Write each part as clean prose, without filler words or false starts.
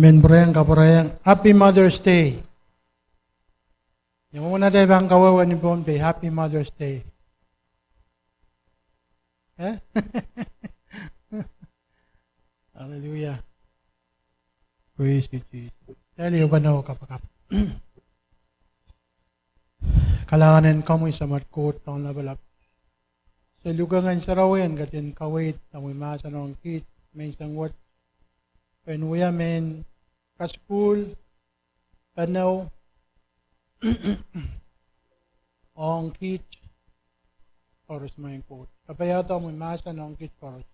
Amen, Brian, kaparayang. Happy Mother's Day. Yung una tayo bang kawawa ni Bombay, Happy Mother's Day. Eh? Hallelujah. Praise you, Jesus. Dahil yung banaw kapakap. Kalanganin kamoy sa matkot ng nabalap. Sa lugangan sa rawen, gatin kawit, tamoy masa ng kit, may isang wat. Penuya men, kaspul, panaw, ang kit, oras may kot. Kapayata mo masa ng kit oras.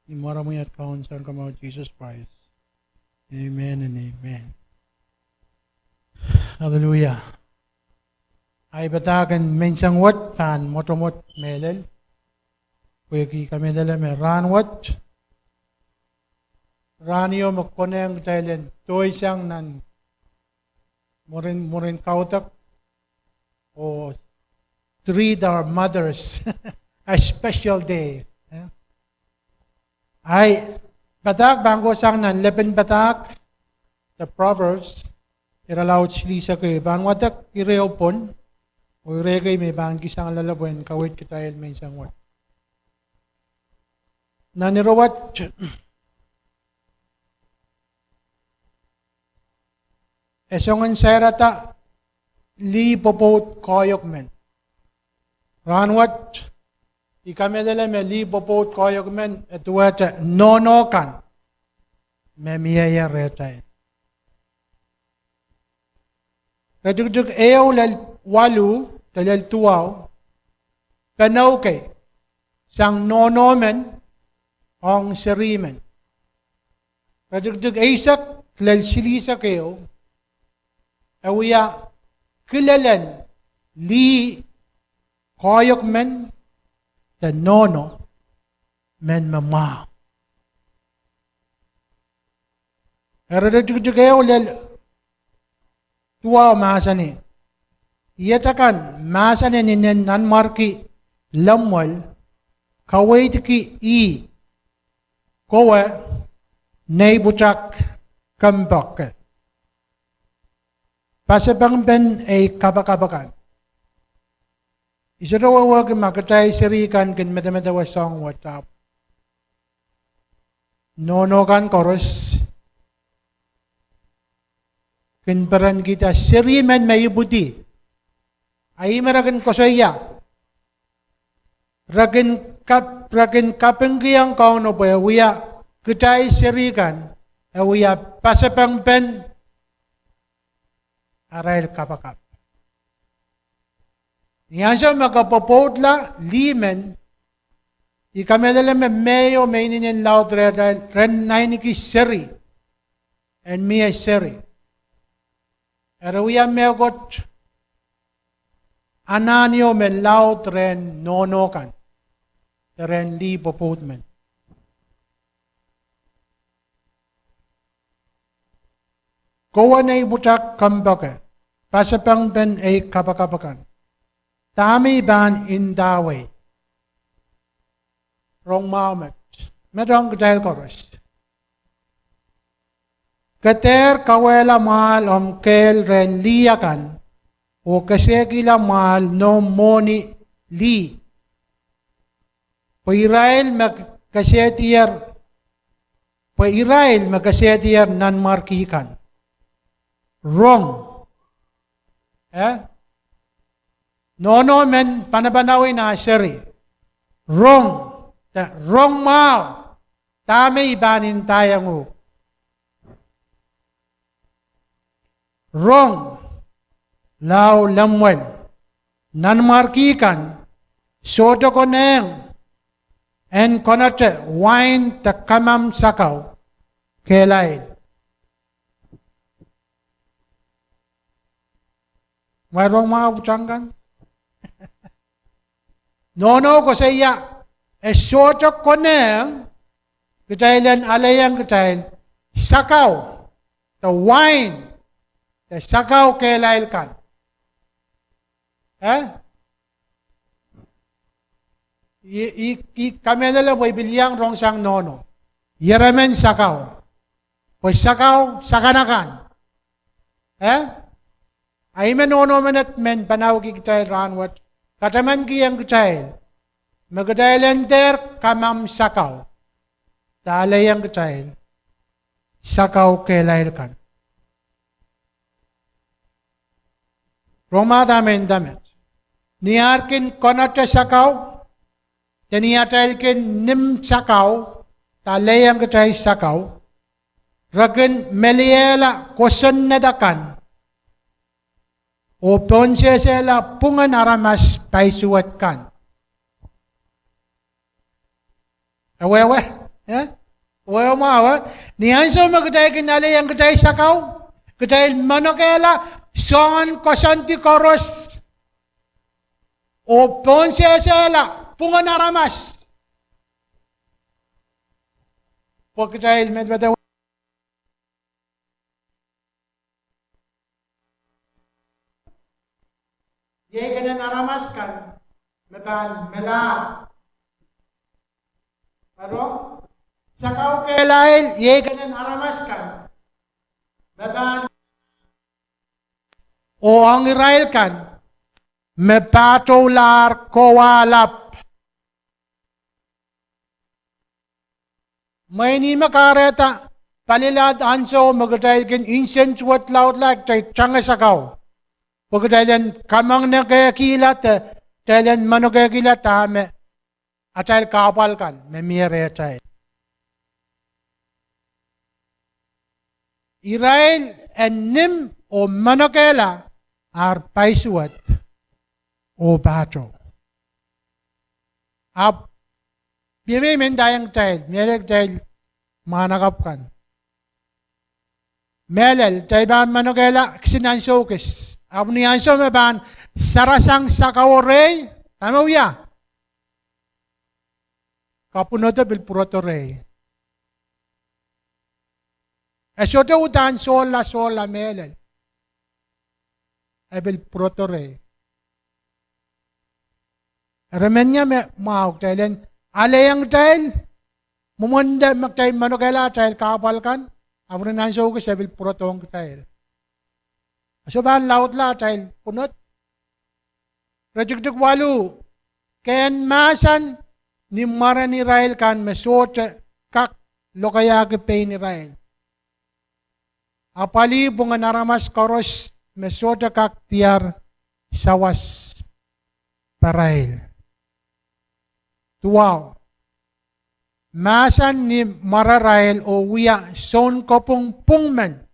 Imara mo yat kaon sa kamao Jesus Christ. Amen and amen. Hallelujah. Ay batakan mensang wat pan motomot melel. Kuya kami dala may ranwat. Ranyo magkoneng Thailand. Toy siyang nan murin kautak o treat our mothers a special day. Ay batak bangko siyang nan leben batak the Proverbs iralawat sili sa kayo. Bang watak ireopon o iregay may bangki sang lalabwen kawit kitayin may isang wat. Nanirawat esongan serata li popot koyok men. Ranwat ikamedele me li popot koyok men etuwete nonokan me miyaya retay. Rajug eyaw lal walu talal tuwaw penaw kay sang nonomen ang sirimen. Rajug eisak lal silisa kayo awiya kilalan li koyok men the nono men mama. Rajug eyaw lal tuwa masani. Iyatakan masani ninen nanmarki lamwal kawait ki i kowe neibuchak kambak. Pasabang ben ay kabakabakan. Isa daw wag makatay sirikan kin medametawa song WhatsApp. Nonokan chorus. Kin peran kita siriman may buti. Ay maragan ko saya. Ragin kapenggiyang kauno pa wiya kitay sirikan wiya pasapang pen arail kapakap. Yan siya makapapotla limen ikamelala me meyo maininin laut ren nainiki seri and miya seri. Arawiya megot ananyo men laut ren nonokan. Ren li popotmen. Kowa na ibutak kambaka. Pasapang ben ay kapakapakan. Tami ban indaway. Wrong moment. Medong dahil chorus. Kater kawela mahal kel ren liyakan. O kasekila mahal no moni li. Israel magkasetiyar nan markikan. Wrong. Nono men panabanawin na seri. Wrong. Wrong mao. Tame ibanin tayang Wrong. Lao lamwel. Nan markikan. Soto koneng. En konate wine ta kamam sakaw kelail. Mayroong mga butanggan? Nono ko sa iya. Esotok ko neng kitailan alayang kitail sakaw. The wine. The sakaw kelail kan. Kami nila may bilyang rong sang nono. Yeramen sakaw. O sakaw, sakanakan. Ay menono manat men panaw ki kitay ranwat. Kataman ki ang kitay. Magdalender kamam sakaw. Talay ang kitay. Sakaw kelail kan. Roma damen damet. Niarkin konata sakaw. Taniatailkin nim sakaw. Talay ang kitay sakaw. Ragan meliela kosan nadakan. O ponsesela pungan aramas paisuat kan. Awewe, awewe mawa. Nianso magkatay kinali ang katay sakaw. Katay manokela son kosanti koros. O ponsesela pungan aramas. O katay medwede. Ye ganun aramaskan, meban mela. Pero sakaw kelail, ye ganun aramaskan, meban o ang Israel kan, mepatolar kowalap. May ni makareta, palilad anso magdahil kin incense wat laut lag tay changa sakaw. Pagkatailan kamang nagkakilat, tailan managakilat me atay kapal kan, me miyere atay. Israel and nim o manakela are paisuat o bato. Biyame mendayang tail, mieleg tail manakap kan. Melel, tayo ba manakela sinansokis. Abnianso meban sarasang sakawore, tama uya. Kapunoto bil purotore. Esote utan sola melel. Bil purotore. Remenya me mauk tailen alayang tail mumunda magtay manokela tail kapal kan. Abnianso ko bil purotong tail. Soban laut la tayo punot. Rajugdug walu. Kayan masan ni mara ni Israel kan mesot kak lokaya ke pay ni Israel. Apali bunga naramas koros mesot kak tiar sawas parail. Tuwaw. Masan ni mara Israel o wiya son kopong pungman.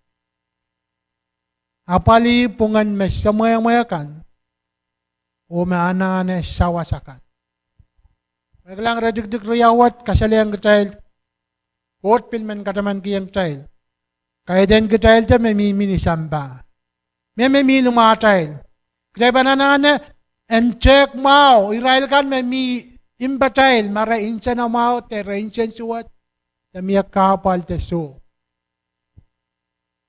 Apali pungan mes samayang-mayakan o maanane sawasakan. Maglang rajugduk riyawat kasalayang getail kot pilmen kataman kiyang tail. Kaya den getail ta may mimini samba. May lumatail. Kaya bananane and check mau Israel kan may imbatail mara insa na mau te insa suwat tamiyak kapal te so.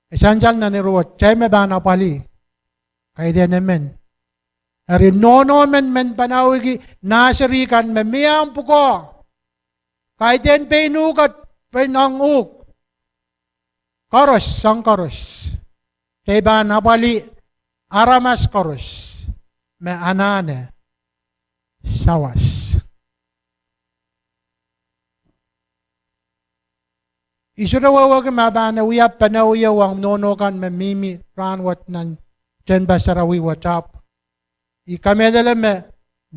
Esanjal na niruwat, chay me ba napali? Kaya din naman. Ari nono men panawigi nasirikan me miyang puko. Kaya din painukat, painanguk. Koros, sang koros. Chay ba napali? Aramas koros. Me anane. Sawas. Isurawawa mabana wiya panawiya wang nono kan memimi ranwat nan jen basarawi watap. Ikamedala me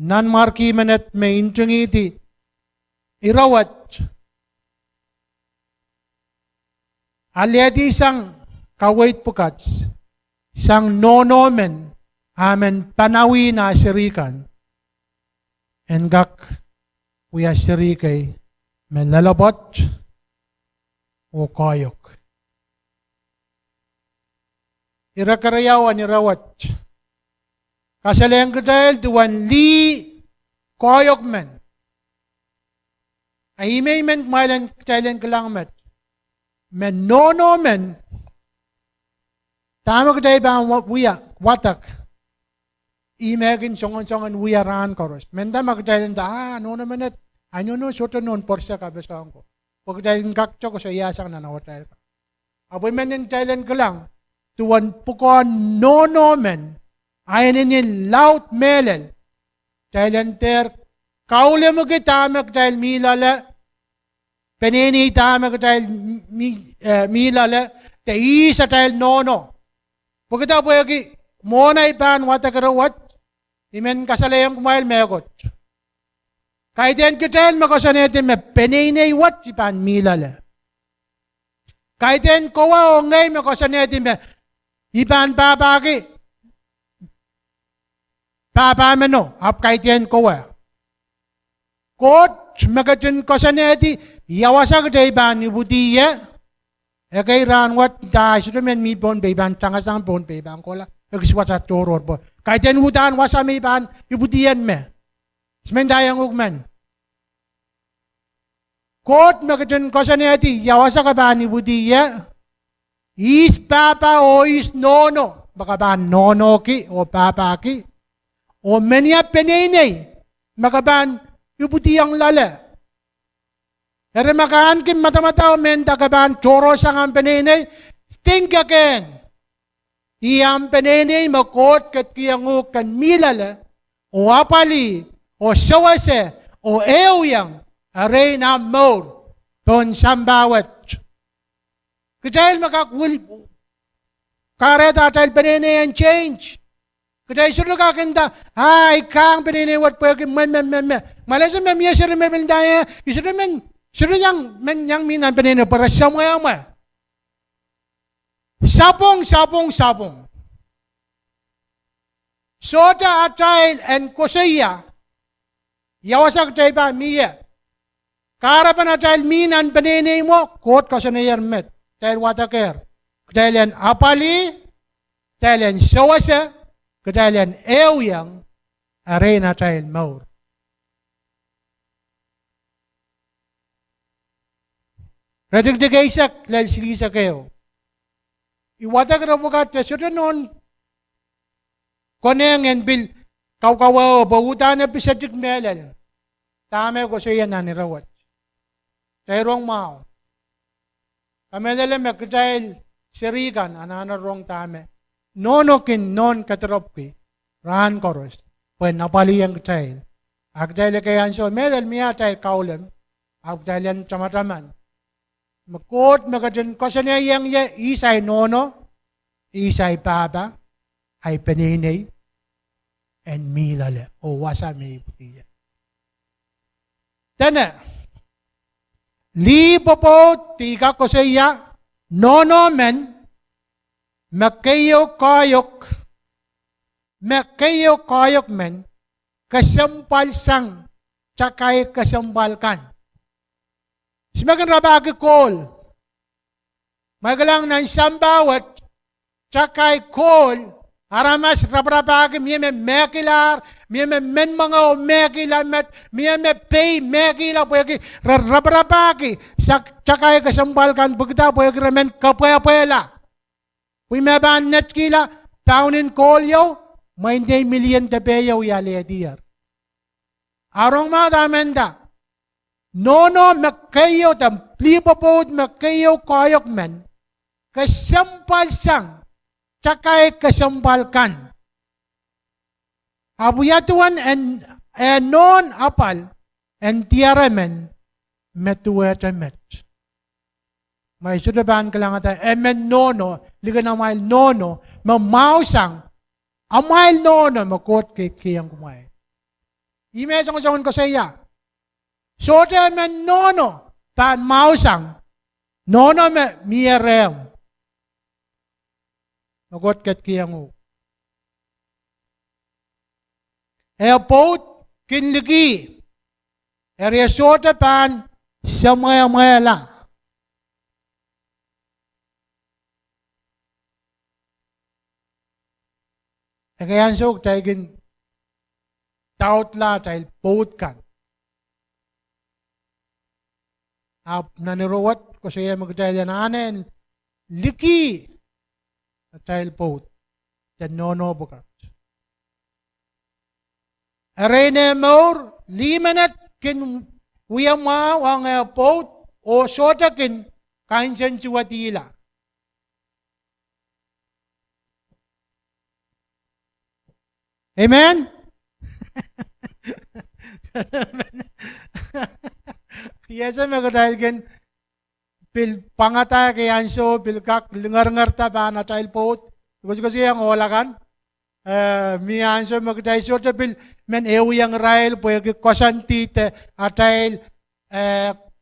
nan marki menet me intungiti irawat. Aliadi sang kawait pukats sang nono men amen panawi na sirikan. Engak wiya sirikay men lalabot o koyok. Irakarayawan irawat. Kasalayang kadal duwan li koyok men. Ay may men kumalan kailan kalangmat. Men nono men. Tama kadal ba ang watak. Imagine songon wiyaran koros. Men tama kadal da nono menet. Ano no soto non porsa kabesang ko. Pagkatay kakcho ko sa iyasang na nawatal ka. Apoy men in Thailand ka lang. Tuwan pukon nono men. Ayan in laut melel. Thailand ter. Kaule mo kita mek Thailand milala. Penini tama ka Thailand milala. Te isa Thailand nono. Pagkita po yagi. Mona ipan wata karawat. Imen kasalayang kumail megot. Kahit yan kita makasanete me penene wat ipan milala. Kahit yan kowa o ngay makasanete me ipan babagi. Papa meno ap kahit yan kowa. Kot makatun kasanete yawasa kita ipan ibutiya. Kay ranwat da sudamen mi bon beban tangasang bon beban kola. Nagswat sa toror po. Kahit yan hudan wasa may ipan ibutiyan me. Semendayang ugman. Kot makatun kasaneti yawasa ka ba ni budiya? Is papa o is nono? Baka ba nono ki o papa ki? O menya penene? Maka ba ibutiyang lala? Ere makaan kim mata-mata o menta ka ba choro sang penene? Think again. Iyang penene makot kat kiyang kan milala o apali o sawase, o ewyang, aray na more, ton sambawat. Kajayal makakuli, kareta tayo penene and change. Kajayal suru kakinda, ikang penene wat po yung malasa miya suru may bendaya, suru yang minan penene para samaya. Sabong. Sota atayl and kosaya, yawasak tayo ba, miya. Karapan na tayo minan panini mo, kot ka sa nayar met. Tayo watakir. Tayo yan apali, tayo yan sawasa, tayo yan ewyang, aray na tayo maur. Radigdigaysak, lal silisa kayo. Iwatak na bukat, suda noon, koneng and bil, kau bahutan na pisadik melal. Tama ko siya nanirawat. Tayrong mao. Kami nila magkatayl sirigan, ananarong tama. Nonokin non kateropki, rahan koros. Pwede napaliyang katayl. Agtayl kayan so, medal miya tayo kaulam. Agtayl yan tamataman. Magkot, magkatayl, kasi niya yang isay nono, isay papa, ay paninay, and milala, o wasa may putiya. Tana, libo po, tiga ko sa iya, nono men, makayo kayok men, kasampal sang, tsakay kasambalkan. Simagan rabagi kol, magalang ng sambawat, tsakay kol, aramas rabrabagi, miye me mekilar, miye me men mga o mekilamet, miye me pay mekila, pwede rabrabagi, tsakay kasambalkan, pagkita pwede ramen kapwela. Pwede me ba net kila, paunin kolyo, may hindi million tepeyo yali ediyar. Arong mga damenda, nono makayo, plipapod makayo koyok men, kasampal sang, tsakay kasambalkan. Abuyatuan and non apal and tiaramen metuetamet. May sudaban ka lang ata, emen nono, liga na mail nono, mamausang, amail nono, makot kiyang kumay. Imesang kasawin ko sa iya. Sote emen nono, pan mausang, nono me mierem. Magot kat kiyang u. Airport, kinligi. Area sota pan, samaya-maya lang. Kaya so, tayo gin taot la, tayo boat kan. Naniruwat ko siya magtayo na anen, liki. A child boat, the nono bukat. Arene more, limanat kin uyama ang boat o sota kin kainsan chuatila. Amen? Yes, magdahil pil pangata kay anso pil kak lengar-ngar ta ba na tail pot. Kasi ang olakan. Mi anso magdahil so pil men ewi ang rail po yung kosanti te atail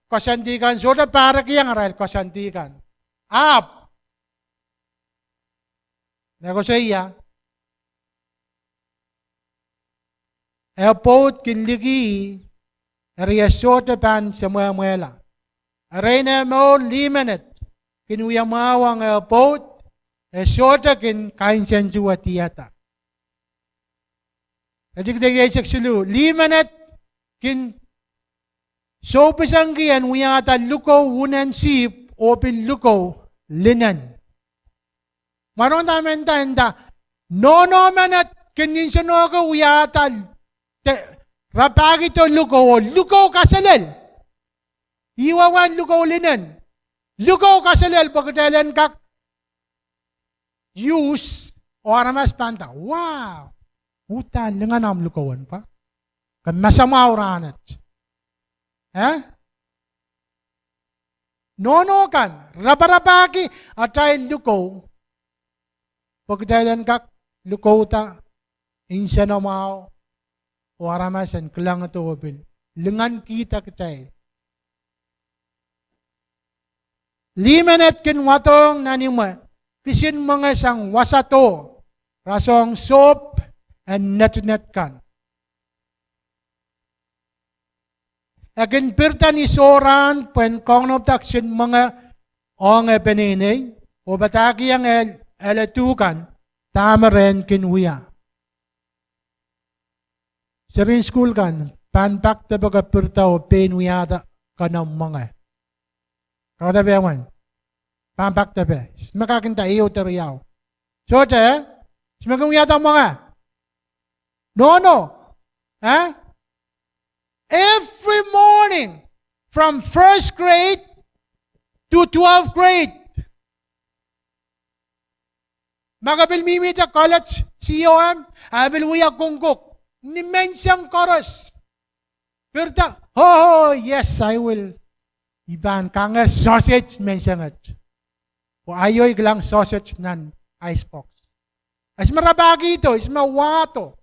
kosantikan so para kiyang rail kosantikan. Up. Negosya. Airport kinligi riyasote pan sa muela. Arena mo limanet kinuyamawang airport esota kin kainsan juwa tiyata. Adik-digay seksulu limanet kin so pisanggian uyata luko unan sip opil luko linan. Maron tamen tanda no manat kininsunoga uyata rapagi to luko kasalel. Iwawan luko linen. Luko kasalel pagkatailan kak use oramas panta. Wow. Utan lengan am lukawan pa. Kan masama oranat. Nono kan raparapagi atay luko pagkatailan kak luko ta insya mau waramasan kelang ito wabil. Lengan kita ketay. 5 minute kin watong nanima. Kisin mga sang wasato. Rasong soap and net kan. Akin pirta ni soran pen kong taksin mga ong peninay. O bataki ang elatukan. Tama rin kinwiya. Serin school kan, panpak ta baga pirta o penuyada ka ng mga. Kada bewan, panpak ta be. Makakinta iyo teriyaw. So te, smagang uyada mga. No. Every morning, from 1st grade to 12th grade, magabil mimita college, COM, abil uya kungkok. Ni mensyang chorus. Pirta, yes, I will. Iban kanger sausage mensyang o ayoy gelang sausage nan icebox. As marabagi ito, is mawato.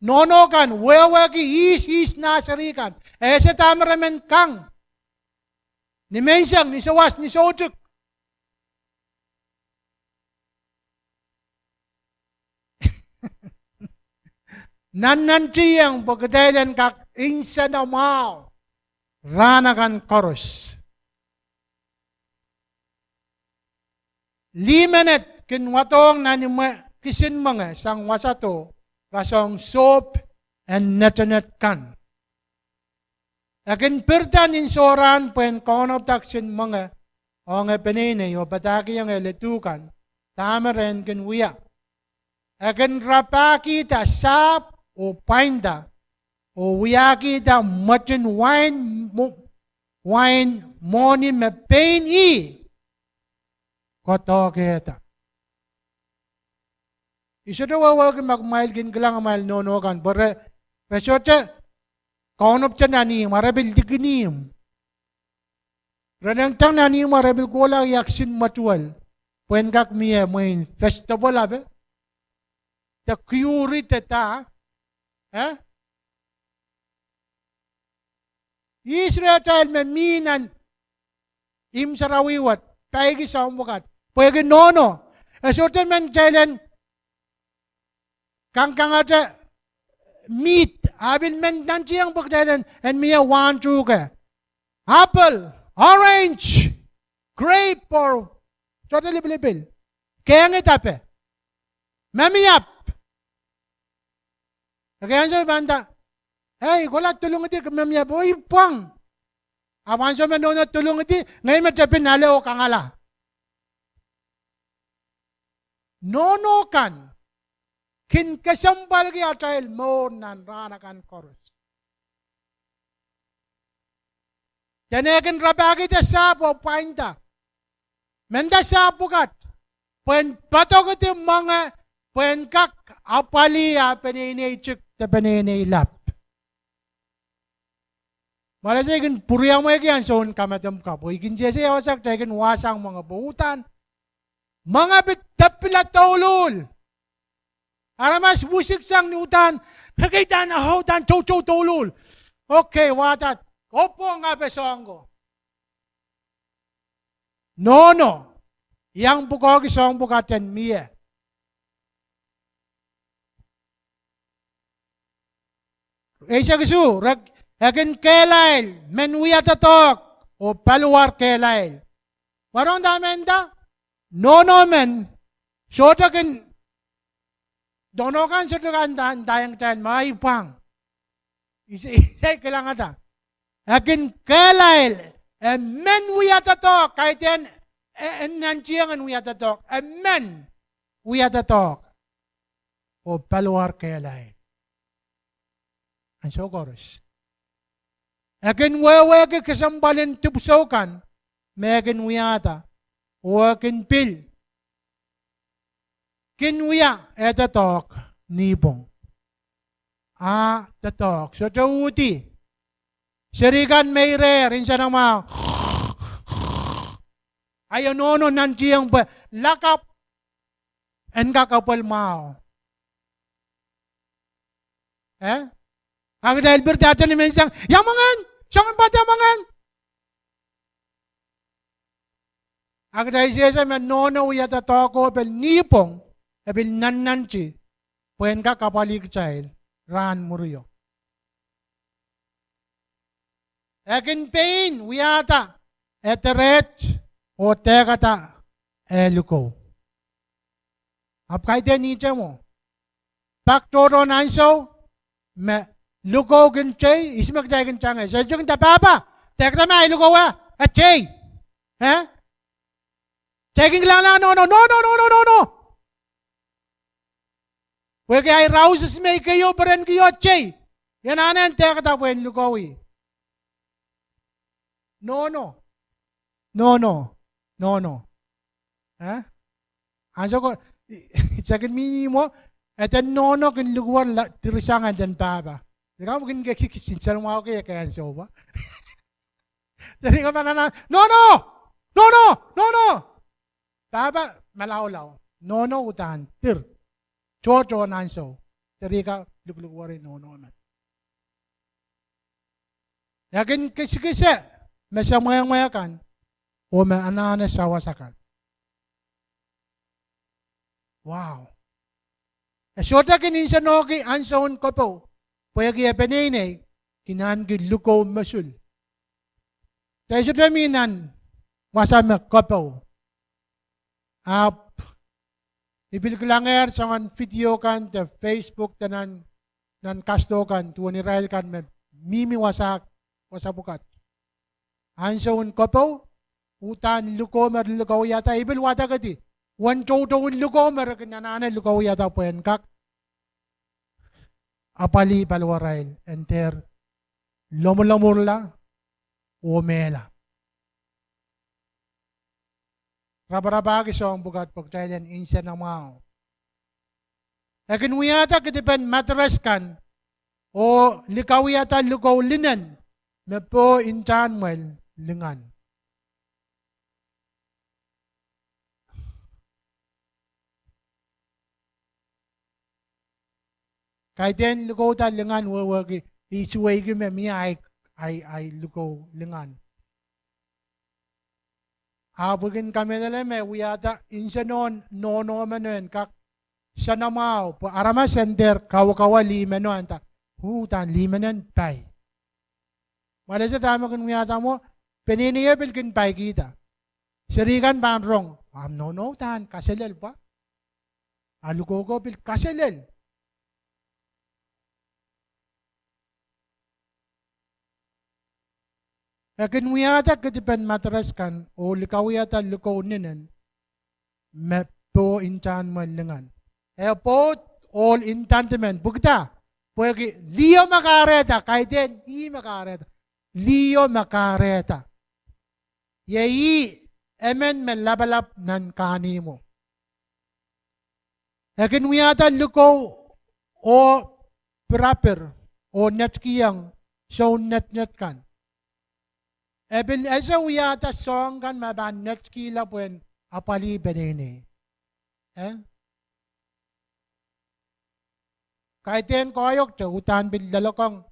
Nono kan, wewagi is nasarikan. Sa tamaramen kang. Ni mensyang, ni sawas, ni sojuk. Nanantiyang pagkatailan kak insa na mau ranakan chorus. 5 minute kinwatong kisin mga sang wasato rasong soap and netanet kan. Akin pirtan insoran pen kono taksin mga o nga penene o bataki ang eletukan tama rin kinwiya. Akin rapaki ta sap o painda o wiyaki ta mutton wine moni me pain koto kita. Iso to wawag magmail gin gelang mail nono kan bore resote kaunop cha nani marabil diginim. Ranang tang nani marabil kola yaksin matual. Puen kak miye main festival abe. The curate ta Israel child me minan im sarawiwat paigi sa umukat. Pwede nono. Esoten men chailan kang ata meat. Abil men nanti ang pagdailan and miya one two ka. Apple, orange, grape or totally libil. Kaya nga tape. Mamiyap. Kaya sa banda. Hey, wala tulong iti mamiyap. Oy, puwang. Awan sa manono tulong iti. Ngayon matapin nala o kangala. Nono kan. Kinkasambal ki atayil mo nan ranakan chorus. Janakin rabagi ta sapo painta. Menda sapo kat. Puen patog iti mga Pwenkak apali penene chik te penene lap. Malaysia ikin puriang mo ikin son kamatam kapo. Ikin jese yawasak ta ikin wasang mga buutan. Mga bitapila taulul. Aramas musik sang ni utan. Hagitan ahotan chow taulul. Okay, watat. Opo nga besonggo. No. Yang bukog isong bukaten miye. Eisa kisu, akin kelail, menuya tatok, o paluar kelail. Warong damenda? No men, sotakin, donokan sotakan dayang tan, maipang. Isay kailangan ta. Akin kelail, menuya tatok, kahit yan, nantiyangan uya tatok, men, uya tatok, o paluar kelail. Ang sokoros. Akin wewe ke kasambalin tupsokan, megan uyata, o akin pil. Kinuya, etatok, nipong. Tatok. So, tauti. Sirigan mayre, rin siya naman. Ayaw nono nanti yang lakap, en kakapal mao. Ang dahil bertata ni mensang, yamangan! Siyang patamangan! Ang dahil siya sa mga nono uyata toko, pel nipong, pel nananchi, puen ka kapalik chayil, ran muriyo. Ekin pain, uyata, eteret, o tekata, eluko. Ap kahit yan niya mo, paktoro nanso, luko gen chay, ismak tay gen changay. Sa jung tapapa, tekta ma luko wa, at chay. Checking lang no. Wag ay rouses may kayo beren kayo at chay. Yan anan tekta wen lukowi. No. Anso ko, checking mi mo, etan no ken lukwar tirisangan dan papa. Ikaw mungkin kikisinsan mo ako kaya kaya siya ba? Jadi ka panana, no! Papa, malaw-law. No, utan, tir. Chocho nanso. Jadi ka, lukwari, no. Yakin kisi-kisi, may siyang o may anana sawasakan. Wow. Sota kininsa no ki ansaon ko po. Pwede kaya penene, kinahan ki luko masul. Tayo sa daminan, wasama kapaw. Ibil ko lang sa video kan, sa Facebook, nan kasto kan, tuwan ni Rael kan, mimi wasak, wasabukat. Ansaon kapaw, utan luko luko yata, ibil wata kati. Wan chow luko kanyanana luko yata puen kak. Apali palwarail, enter, lomulamurla, umela. Rabarabagi so ang bugat pagtayan insa na mao. Lakin wiyata kitipan matras kan, o likaw yata lukaw linan, na po intanwel lingan. Kahit yan lukaw ta lingan, wawagi, isuway kime miya ay lukaw lingan. Habugin kami nila may wiyata, insa noon, nono manuin, kak, siya namaw, po arama sender, kawa lima noon, ta, hutan, lima noon, pay. Wala sa tama kung wiyata mo, pininiyabil kin pay kita. Sirigan ba ang rong? No, tan, kasilel pa. Aluko bil, kasilel. Lakin wiyata katipan matras kan, o likaw yata lukaw ninin, po intan malingan. Po, all intantimen, bugta, pwede, liyo makareta, kahit din, hi makareta. Liyo makareta. Yayi, emen men labalap nan kani mo. Ekin wiyata luko o proper o net kiyang so net kan. Ebil esa wiyata song kan maban net kila puen apali benini. Kaiten koyok te utan bil lalokong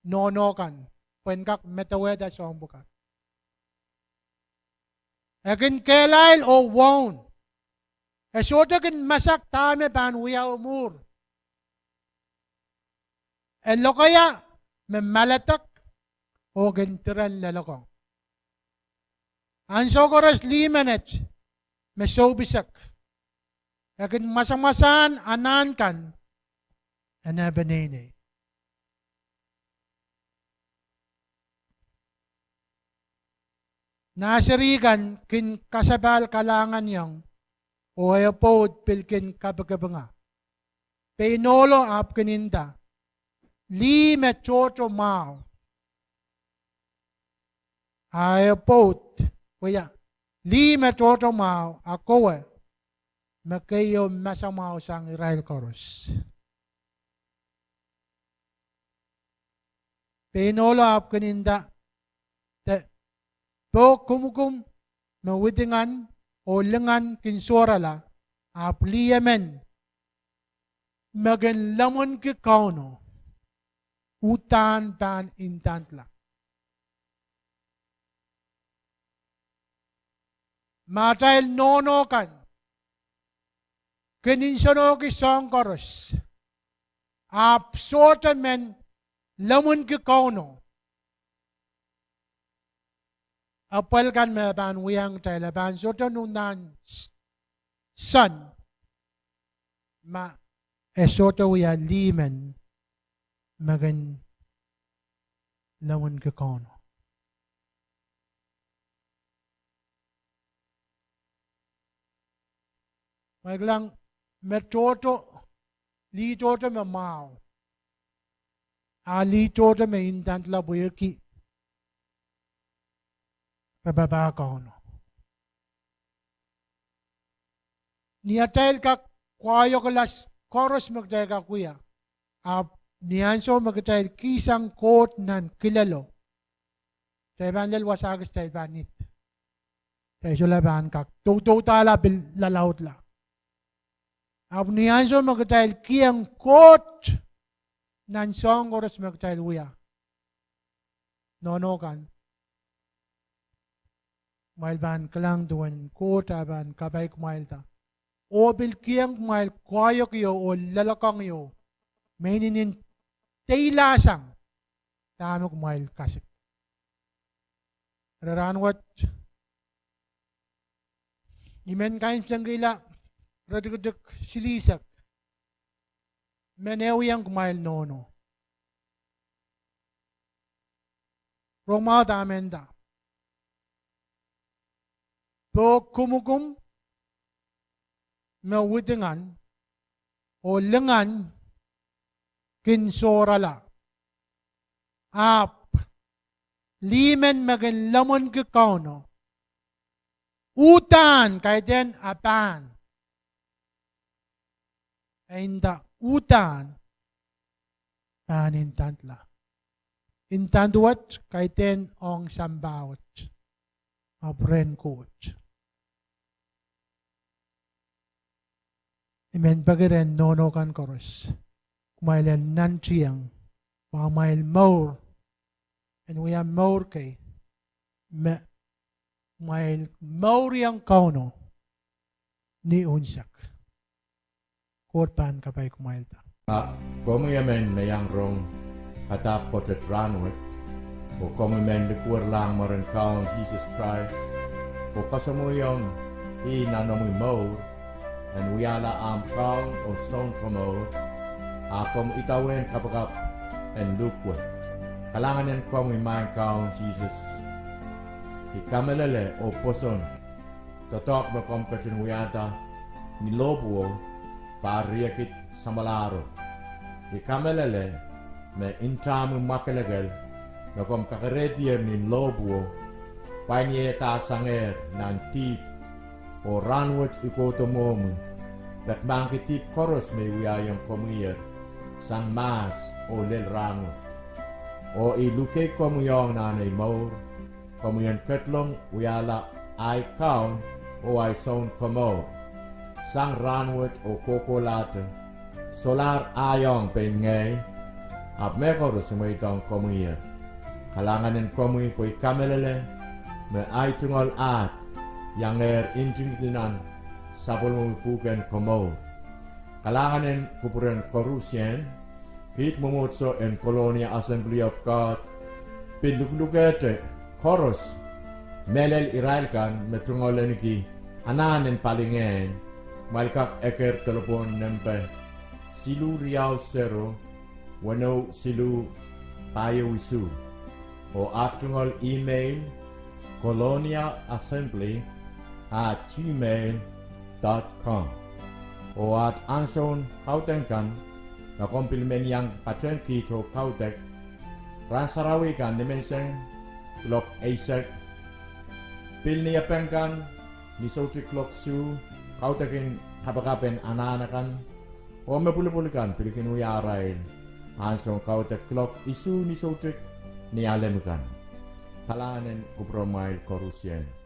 nono kan puen kak metaweda song buka. Ekin kelail o won. Esota kin masak tame ban wiya umur. Elokaya memalatak o gintiran lalokong. Anso koras limanet mesobisak. Ekin masamasan anan kan anabanene. Nasirigan kin kasabal kalangan yang o ayapod pilkin kabagabanga. Pinolo ap kininda. Li metroto mao. Ayapod. Kuya. Li metroto mao. Ako makayo masamaw sang Israel Koros. Pinolo ap kininda. Po kumukum mawidingan o lengan kinsorala apliyamen magan lamon ke kauno utan pan intantla. Matail nono kan keninsono ki songkoros apsorta men lamon ke kauno apal kan maban wiyang tailaban sorta nunan son ma esota wiya limen magan lawan ke kono. Maglang metoto li toto me mau ali toto me intant la buyaki bababa kono. Niatail ka kwayo kelas koros magtail ka kuya. Nianso magtail kisang kot nan kilalo. Tayo banjal wasagis tayo banit. Tayo sulaban ka. Tuto tala bil lalaut la. Nianso magtail kiyang kot nan song koros magtail kuya. Nono kan. Mail ban kelang duan kota ban kabay kumail ta. O bil kiyang kumail kwayo kiyo o lalakang yo. Mainin taylasang. Tama kumail kasik. Raranwat. Imen kain sanggila. Radikaduk silisak. Menewi ang kumail nono. Roma damenda. Po kumukum mawidingan o lengan kinsorala ap limen magan lamon ke kauno utan kay den apan ainda utan panintantla intanduat kay den ong sambawat abren coach. Amen. Bagiren nono kan koros. Kumailan nantriyang. Pamail more. And we are more kay. Kumail more yang kauno. Ni unsak. Korpan kapay kumail ta. Como yamen na yang rong. Hatak potet ranwet. O como men likur lang maran kaon Jesus Christ. O kasamuyong inanamoy more. And wiyala am kaon o son komod, akom itawen kapagap and lukwet. Kalangan yan kom imayan kaon Jesus. Ikamelele o poson, totok makom kachin wiyata, nilobuo, pariakit samalaro. Ikamelele, me intamu makelegal, makom kakaretier nin lobuo, panye ta sanger nan tip, o ranwet ikotomomu, dat mangkitip koros may wiyayang komuyar sang mas o lel rangot. O iluke komuyong nanay maur, komuyan ketlong wiyala ay kaun o ay son komor. Sang ranwet o kokolate, solar ayong pengay, ap mekoro sumay tong komuyar. Kalanganin komuy po'y kamelele, me ay tungol at, yang inting dinan, sapol mo puken komor. Kalanganin kupuren korusyen, kit mumutso en Colonia Assembly of God, pinluklukete, koros, melel irailkan, metungol ki, ananin palingen, malkak eker telepon nempe, silu riau sero, wano silu payo wisu, o atungol email, coloniaassembly@gmail.com, o at anson kautenkan, na kompilmen yang patren kito kautek, ransarawikan dimenseng, klok eisek, pilni apengkan, nisoti klok su, kautekin kapakapen ananakan, o mepuli-pulikan pilikin uyarain, anson kautek klok isu nisotik nialenukan. Kalanen kupromail korusyen.